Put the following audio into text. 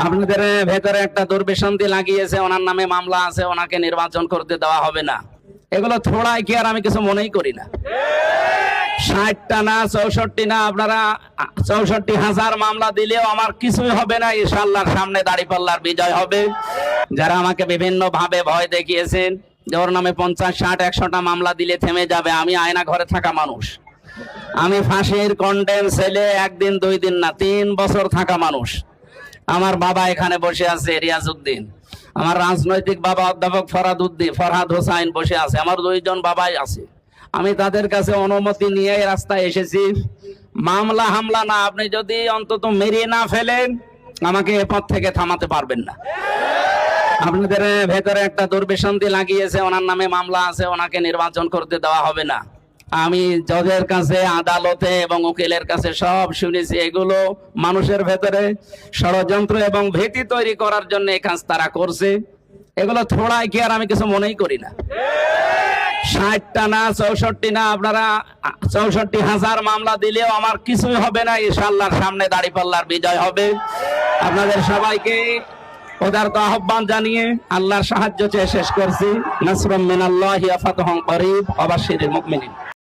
আপনাদের ভেতরে একটা দুর্বিসন্ধি লাগিয়েছে, ওনার নামে মামলা আছে, ওনাকে নির্বাচন করতে দেওয়া হবে না। এগুলো থোড়াই কি আর আমি কিছু মনেই করি না। 60টা না 64 না, আপনারা 64,000 মামলা দিলেও আমার কিছুই হবে না। ইনশাআল্লাহর সামনে দাঁড়িপাল্লার বিজয় হবে। যারা আমাকে বিভিন্ন ভাবে ভয় দেখিয়েছেন যে ওর নামে 50, 60, 100টা মামলা দিলে থেমে যাবে, আমি আয়না ঘরে থাকা মানুষ, আমি ফাঁসির কন্ডেম ছেলে 1 দিন 2 দিন না 3 বছর থাকা মানুষ। আমার বাবা এখানে বসে আছে রিয়াজউদ্দিন, আমার রাজনৈতিক বাবা অধ্যাপক ফরহাদ হোসাইন বসে আছে, আমার 2 জন বাবাই আছে। আমি তাদের কাছে অনুমতি নিয়ে রাস্তায় এসেছি। মামলা হামলা না, আপনি যদি অন্তত মেরিয়ে না ফেলেন আমাকে এ পথ থেকে থামাতে পারবেন না। আপনাদের ভেতরে একটা দুর্বিসন্ধি লাগিয়েছে, ওনার নামে মামলা আছে, ওনাকে নির্বাচন করতে দেওয়া হবে না। আমি জজের কাছে, আদালতে এবং উকিলের কাছে সব শুনেছি। এগুলো মানুষের ভেতরে ষড়যন্ত্র এবং ভীতি তৈরি করার জন্য এই কাজ তারা করছে। এগুলো থোড়াই কি আর আমি কিছু মনেই করি না। 60টা না 64 না, আপনারা 64,000 মামলা দিলেও আমার কিছুই হবে না। ইনশাআল্লাহর সামনে দাঁড়িপাল্লার বিজয় হবে। আপনাদের সবাইকে উদারত আহ্বান জানিয়ে আল্লাহর সাহায্য চেয়ে শেষ করছি। নাসরুম মিনাল্লাহি ওয়া ফাতহুন করিব ওয়া বাশশিরিল মুমিনিন।